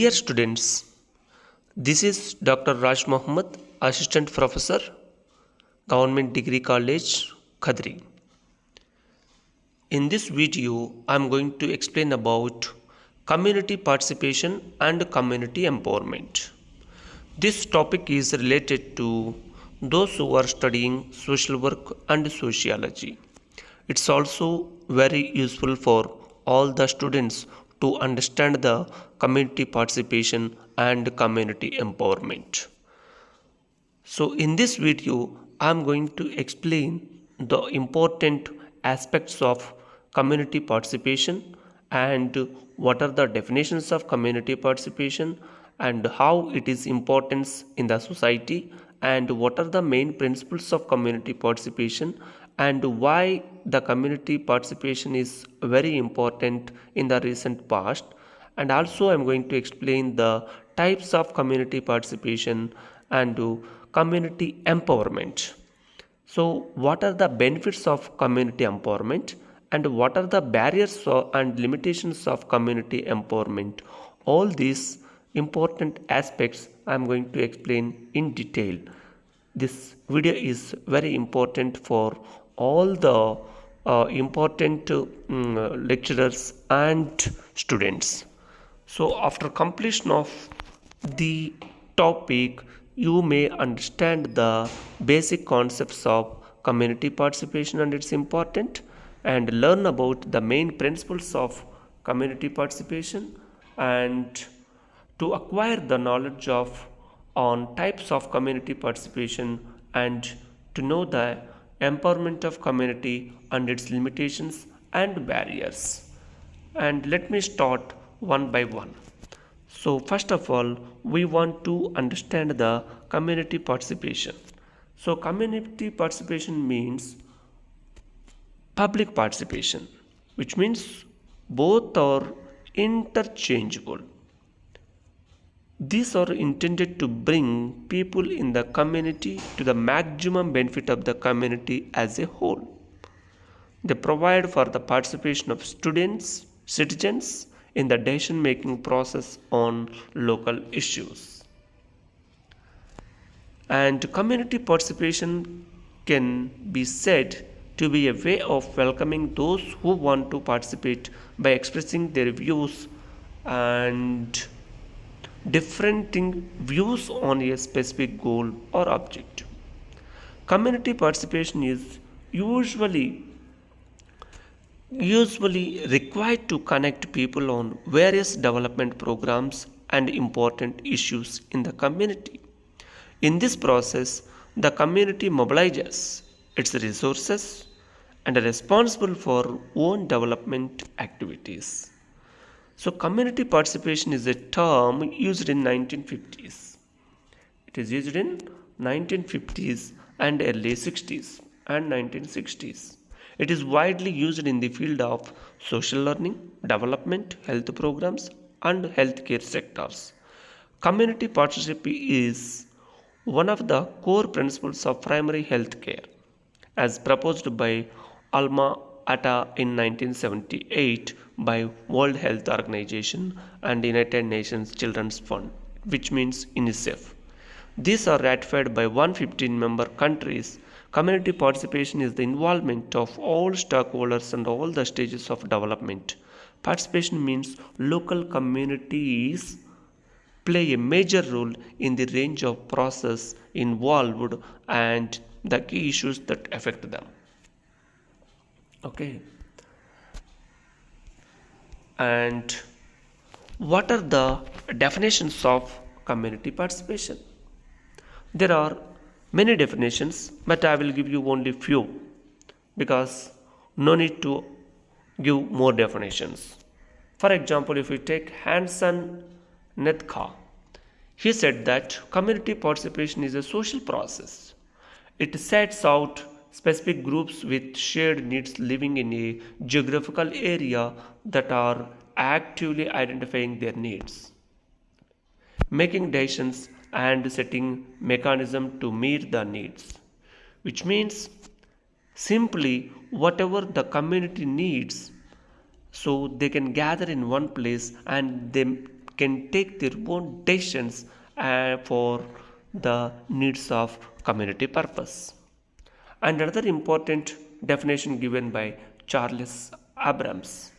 Dear students, this is Dr. Raj Mohammed, Assistant Professor, Government Degree College, Khadri. In this video, I am going to explain about community participation and community empowerment. This topic is related to those who are studying social work and sociology. It's also very useful for all the students to understand the community participation and community empowerment. So in this video, I am going to explain the important aspects of community participation and what are the definitions of community participation and how it is important in the society and what are the main principles of community participation and why the community participation is very important in the recent past, and also I am going to explain the types of community participation and community empowerment. So what are the benefits of community empowerment and what are the barriers and limitations of community empowerment? All these important aspects I am going to explain in detail. This video is very important for all the important lecturers and students. So after completion of the topic, you may understand the basic concepts of community participation and its important, and learn about the main principles of community participation, and to acquire the knowledge of on types of community participation and to know the empowerment of community and its limitations and barriers. And let me start one by one. So first of all, we want to understand the community participation. So community participation means public participation, which means both are interchangeable. These are intended to bring people in the community to the maximum benefit of the community as a whole. They provide for the participation of students, citizens in the decision-making process on local issues. And community participation can be said to be a way of welcoming those who want to participate by expressing their views and differing views on a specific goal or objective. Community participation is usually required to connect people on various development programs and important issues in the community. In this process, the community mobilizes its resources and are responsible for own development activities. So community participation is a term used in 1950s. It is used in 1950s and early 60s and 1960s. It is widely used in the field of social learning, development, health programs and healthcare sectors. Community participation is one of the core principles of primary health care as proposed by Alma Ata in 1978 by World Health Organization and United Nations Children's Fund, which means UNICEF. These are ratified by 115 member countries. Community participation is the involvement of all stakeholders and all the stages of development. Participation means local communities play a major role in the range of process involved and the key issues that affect them. Okay. And what are the definitions of community participation? There are many definitions, but I will give you only few because no need to give more definitions. For example, if we take Hanson Netka, he said that community participation is a social process. It sets out specific groups with shared needs living in a geographical area that are actively identifying their needs, making decisions and setting mechanism to meet the needs, which means simply whatever the community needs, so they can gather in one place and they can take their own decisions for the needs of community purpose. And another important definition given by Charles Abrams.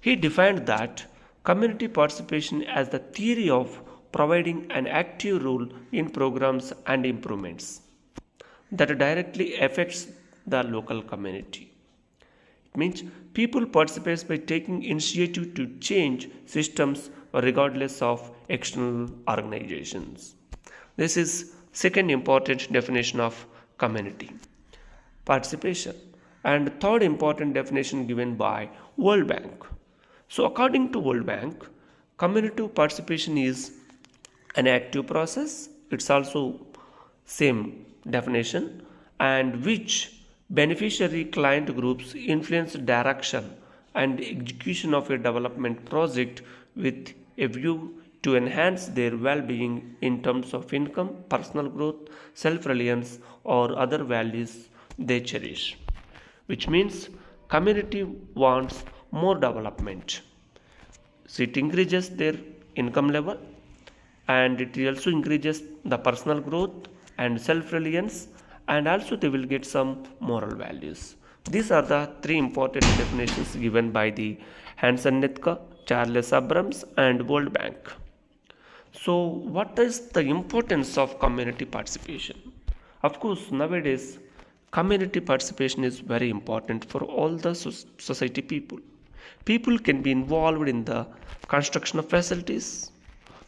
He defined that community participation as the theory of providing an active role in programs and improvements that directly affects the local community. It means people participate by taking initiative to change systems regardless of external organizations. This is second important definition of community participation. And third important definition given by World Bank. So according to World Bank, community participation is an active process. It's also same definition, and which beneficiary client groups influence direction and execution of a development project with a view to enhance their well-being in terms of income, personal growth, self-reliance, or other values they cherish. Which means community wants more development. So it increases their income level, and it also increases the personal growth and self-reliance, and also they will get some moral values. These are the three important definitions given by the Hansen Netka, Charles Abrams, and World Bank. So what is the importance of community participation? Of course, nowadays community participation is very important for all the society people. People can be involved in the construction of facilities,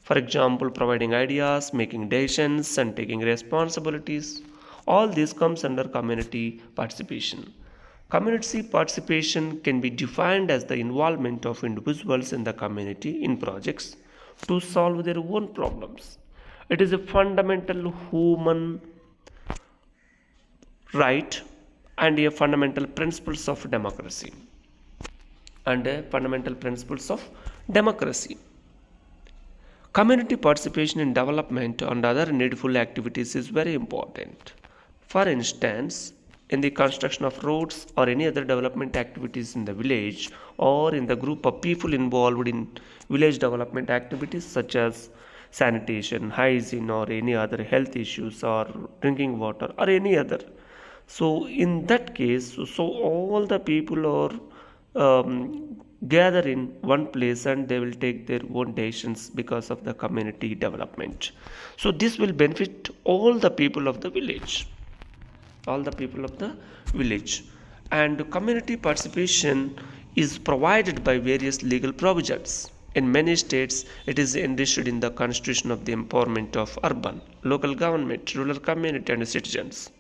for example, providing ideas, making decisions, and taking responsibilities. All this comes under community participation. Community participation can be defined as the involvement of individuals in the community in projects to solve their own problems. It is a fundamental human right and a fundamental principles of democracy. Community participation in development and other needful activities is very important. For instance, in the construction of roads or any other development activities in the village, or in the group of people involved in village development activities such as sanitation, hygiene, or any other health issues, or drinking water, or any other. So in that case, so all the people are gather in one place, and they will take their own decisions because of the community development. So this will benefit all the people of the village. And community participation is provided by various legal provisions. In many states, it is enshrined in the constitution of the empowerment of urban, local government, rural community, and citizens.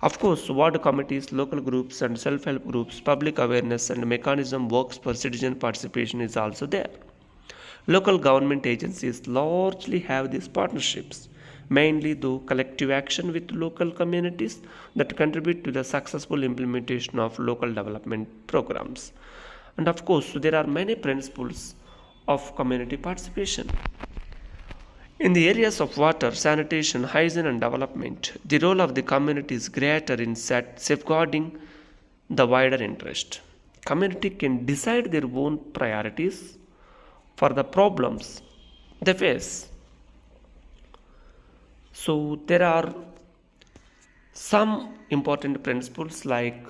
Of course, ward committees, local groups, and self-help groups, public awareness and mechanism works for citizen participation is also there. Local government agencies largely have these partnerships, mainly through collective action with local communities that contribute to the successful implementation of local development programs. And of course, there are many principles of community participation. In the areas of water, sanitation, hygiene, and development, the role of the community is greater in safeguarding the wider interest. Community can decide their own priorities for the problems they face. So there are some important principles like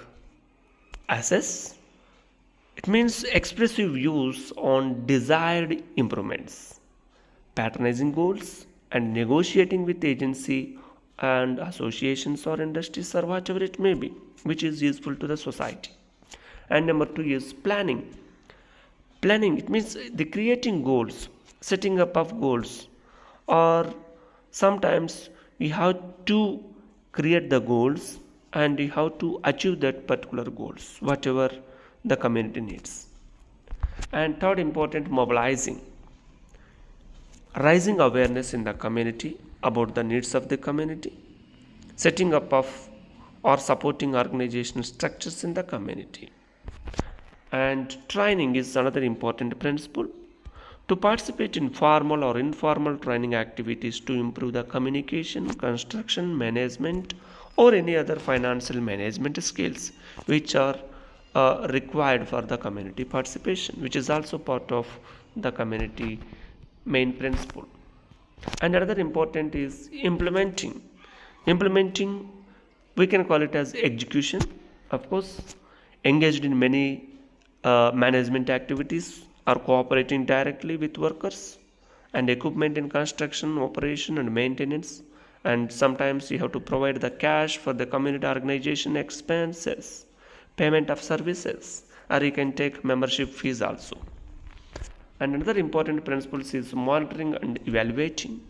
assess. It means expressive views on desired improvements, patronizing goals, and negotiating with agency and associations or industries or whatever it may be, which is useful to the society. And number 2 is planning. Planning, it means the creating goals, setting up of goals, or sometimes we have to create the goals and we have to achieve that particular goals, whatever the community needs. And third important, mobilizing. Raising awareness in the community about the needs of the community, setting up of or supporting organizational structures in the community. And training is another important principle. To participate in formal or informal training activities to improve the communication, construction, management, or any other financial management skills which are required for the community participation, which is also part of the community main principle. And another important is implementing, we can call it as execution. Of course, engaged in many management activities or cooperating directly with workers and equipment in construction, operation and maintenance. And sometimes you have to provide the cash for the community organization expenses, payment of services, or you can take membership fees also. And another important principle is monitoring and evaluating,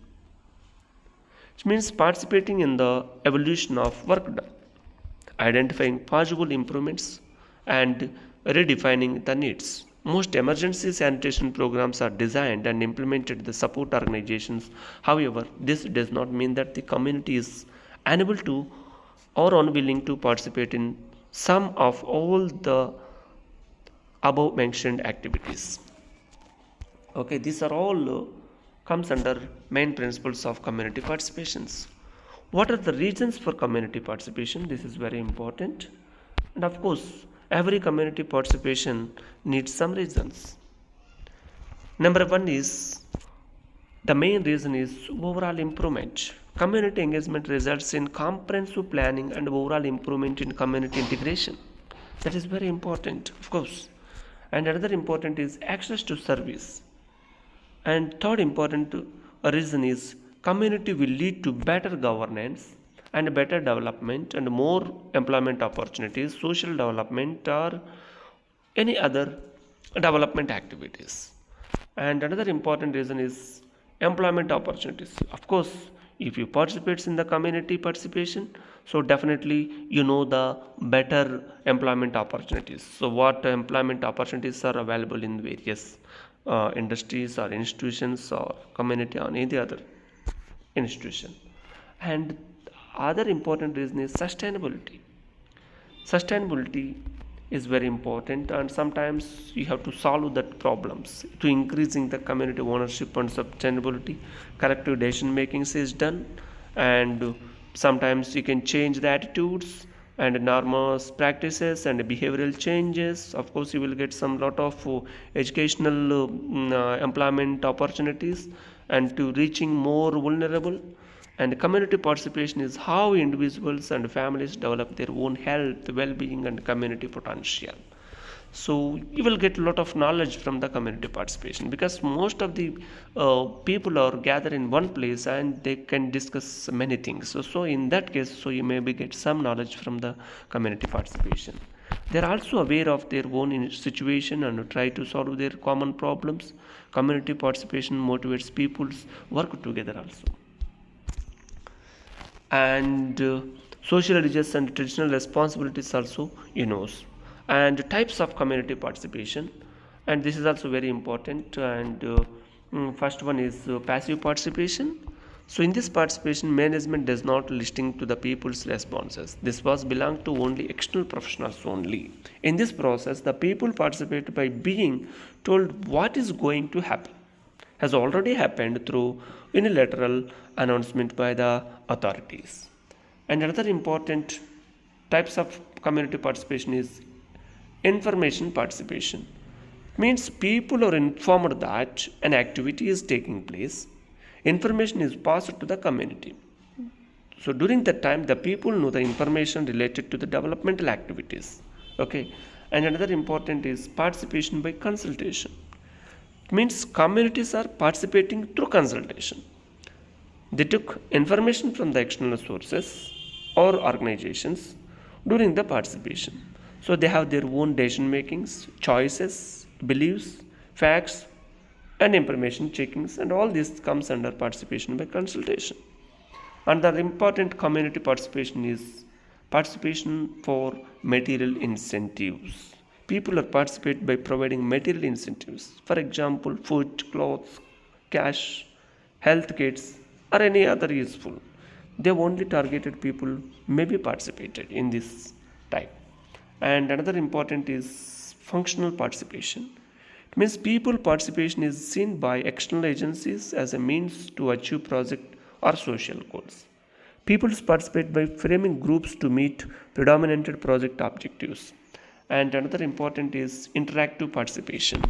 which means participating in the evolution of work done, identifying possible improvements and redefining the needs. Most emergency sanitation programs are designed and implemented to support organizations. However, this does not mean that the community is unable to or unwilling to participate in some of all the above mentioned activities. Okay, these are all comes under main principles of community participations. What are the reasons for community participation? This is very important. And of course, every community participation needs some reasons. Number one is, the main reason is overall improvement. Community engagement results in comprehensive planning and overall improvement in community integration. That is very important, of course. And another important is access to service. And third important reason is community will lead to better governance and better development and more employment opportunities, social development or any other development activities. And another important reason is employment opportunities. Of course, if you participate in the community participation, so definitely you know the better employment opportunities. So what employment opportunities are available in various industries or institutions or community or any other institution. And other important reason is sustainability. Sustainability is very important, and sometimes you have to solve that problems to increasing the community ownership and sustainability. Corrective decision making is done, and sometimes you can change the attitudes and norms practices and behavioral changes. Of course, you will get some lot of educational employment opportunities and to reaching more vulnerable. And community participation is how individuals and families develop their own health, well-being and community potential. So you will get a lot of knowledge from the community participation, because most of the people are gathered in one place and they can discuss many things. So in that case, so you maybe get some knowledge from the community participation. They are also aware of their own situation and try to solve their common problems. Community participation motivates people's work together also. And social, religious and traditional responsibilities also and types of community participation, and this is also very important. And first one is passive participation. So in this participation, management does not listening to the people's responses. This was belong to only external professionals only. In this process, the people participate by being told what is going to happen, has already happened through unilateral announcement by the authorities. And another important types of community participation is information participation. Means people are informed that an activity is taking place. Information is passed to the community. So during that time, the people know the information related to the developmental activities. Okay. And another important is participation by consultation. It means communities are participating through consultation. They took information from the external sources or organizations during the participation. So they have their own decision makings, choices, beliefs, facts and information checkings, and all this comes under participation by consultation. Another important community participation is participation for material incentives. People are participate by providing material incentives. For example, food, clothes, cash, health kits or any other useful. They only targeted people may be participated in this type. And another important is functional participation. It means people participation is seen by external agencies as a means to achieve project or social goals. People participate by framing groups to meet predominant project objectives. And another important is interactive participation.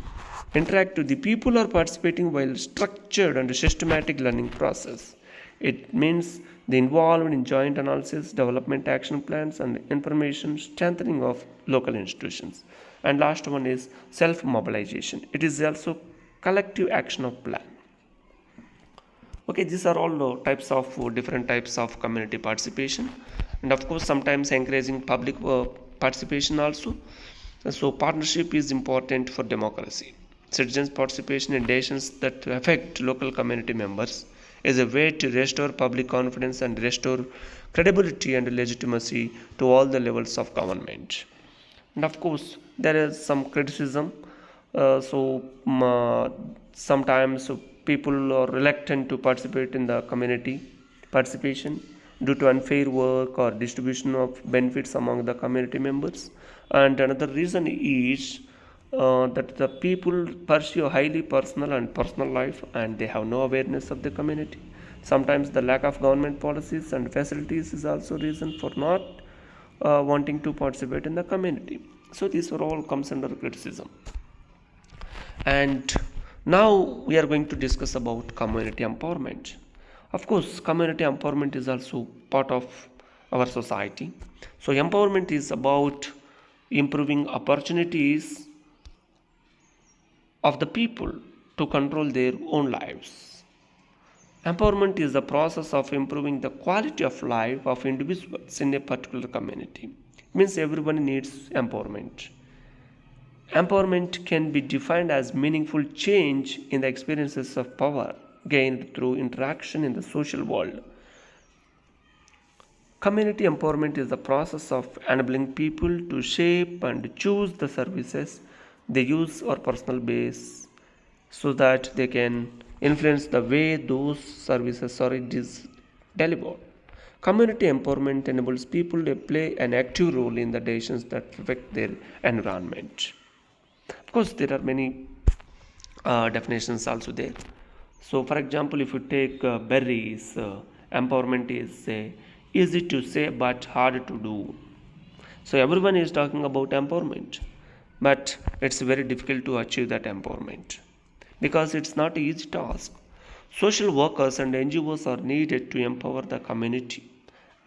Interactive, the people are participating while structured and systematic learning process. It means they involved in joint analysis, development action plans, and information strengthening of local institutions. And last one is self-mobilization. It is also collective action of plan. Okay, these are all types of different types of community participation, and of course sometimes encouraging public participation also. So partnership is important for democracy. Citizens participation in decisions that affect local community members is a way to restore public confidence and restore credibility and legitimacy to all the levels of government. And of course there is some criticism. Sometimes people are reluctant to participate in the community participation due to unfair work or distribution of benefits among the community members. And another reason is that the people pursue highly personal and personal life and they have no awareness of the community. Sometimes the lack of government policies and facilities is also reason for not wanting to participate in the community. So these are all comes under criticism. And now we are going to discuss about community empowerment. Of course, community empowerment is also part of our society. So empowerment is about improving opportunities of the people to control their own lives. Empowerment is the process of improving the quality of life of individuals in a particular community. It means everyone needs empowerment. Empowerment can be defined as meaningful change in the experiences of power gained through interaction in the social world. Community empowerment is the process of enabling people to shape and choose the services they use or personal base so that they can influence the way those services are delivered. Community empowerment enables people to play an active role in the decisions that affect their environment. Of course, there are many definitions also there. So, for example, if you take berries, empowerment is easy to say but hard to do. So, everyone is talking about empowerment, but it's very difficult to achieve that empowerment because it's not an easy task. Social workers and NGOs are needed to empower the community.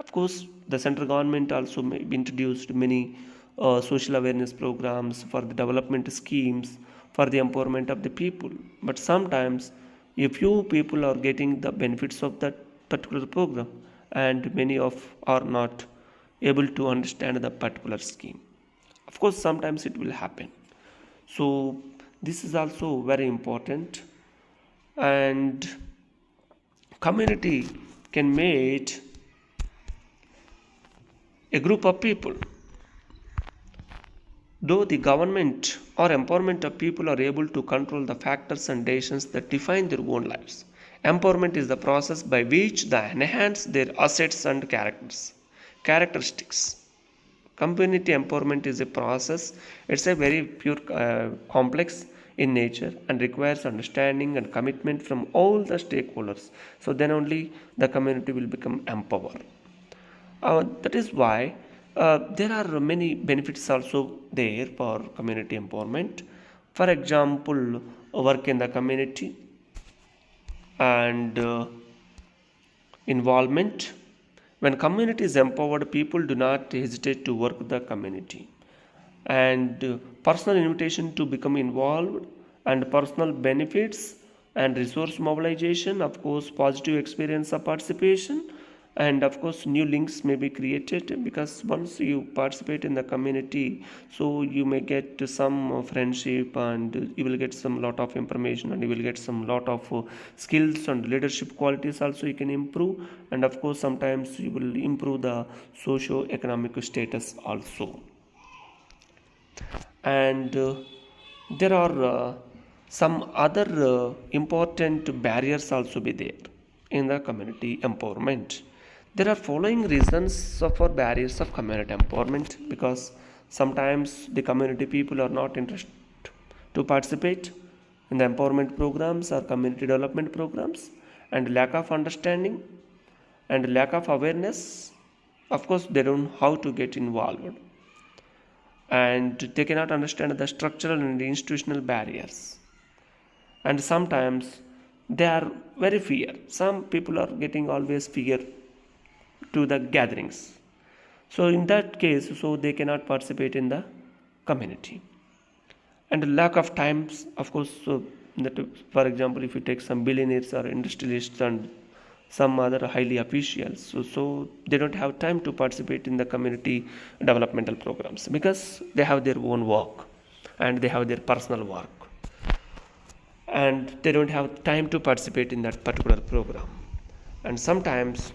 Of course, the central government also introduced many social awareness programs for the development schemes for the empowerment of the people. But sometimes, a few people are getting the benefits of that particular program, and many of are not able to understand the particular scheme. Of course, sometimes it will happen. So this is also very important, and community can make a group of people. Though the government or empowerment of people are able to control the factors and decisions that define their own lives. Empowerment is the process by which they enhance their assets and characteristics. Community empowerment is a process. It's a very pure complex in nature and requires understanding and commitment from all the stakeholders. So then only the community will become empowered. That is why there are many benefits also there for community empowerment. For example, work in the community and involvement. When community is empowered, people do not hesitate to work with the community. And personal invitation to become involved and personal benefits and resource mobilization, of course, positive experience of participation, and of course new links may be created because once you participate in the community, so you may get some friendship and you will get some lot of information and you will get some lot of skills and leadership qualities also you can improve, and of course sometimes you will improve the socio-economic status also. And there are some other important barriers also be there in the community empowerment. There are following reasons for barriers of community empowerment, because sometimes the community people are not interested to participate in the empowerment programs or community development programs, and lack of understanding and lack of awareness. Of course, they don't know how to get involved. and they cannot understand the structural and institutional barriers. And sometimes they are very fear. Some people are getting always fear to the gatherings. So in that case, so they cannot participate in the community. And lack of times, of course, so that, for example, if you take some billionaires or industrialists and some other highly officials, so they don't have time to participate in the community developmental programs because they have their own work and they have their personal work, and they don't have time to participate in that particular program. And sometimes,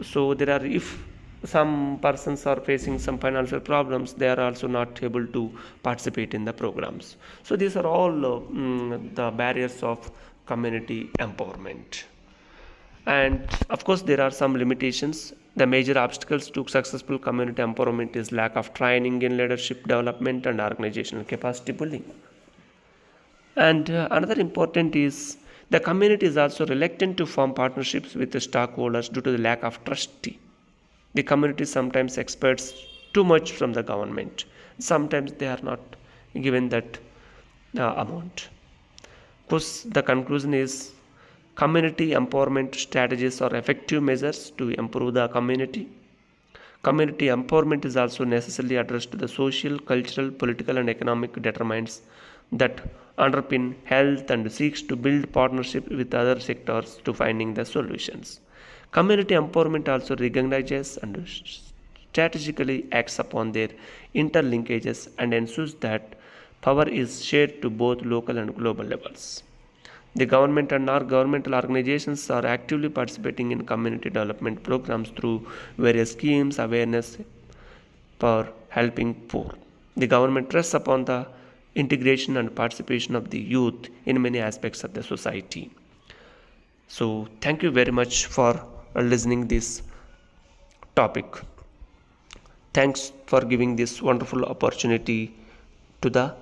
so there are, if some persons are facing some financial problems, they are also not able to participate in the programs. So these are all the barriers of community empowerment. And of course there are some limitations. The major obstacles to successful community empowerment is lack of training in leadership development and organizational capacity building. And another important is the community is also reluctant to form partnerships with the stockholders due to the lack of trust. The community sometimes expects too much from the government. Sometimes they are not given that amount. Of course, the conclusion is community empowerment strategies are effective measures to improve the community. Community empowerment is also necessarily addressed to the social, cultural, political, and economic determinants that underpin health and seeks to build partnership with other sectors to finding the solutions. Community empowerment also recognizes and strategically acts upon their interlinkages and ensures that power is shared to both local and global levels. The government and non-governmental organizations are actively participating in community development programs through various schemes, awareness for helping poor. The government rests upon the integration and participation of the youth in many aspects of the society. So thank you very much for listening this topic. Thanks for giving this wonderful opportunity to the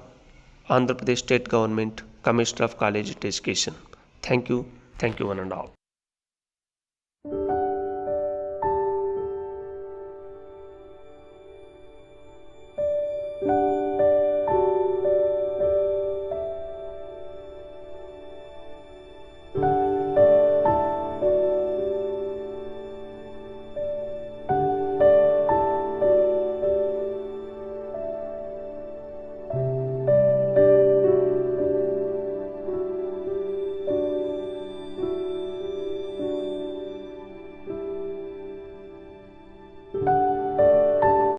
Andhra Pradesh State Government Commissioner of College Education. Thank you one and all.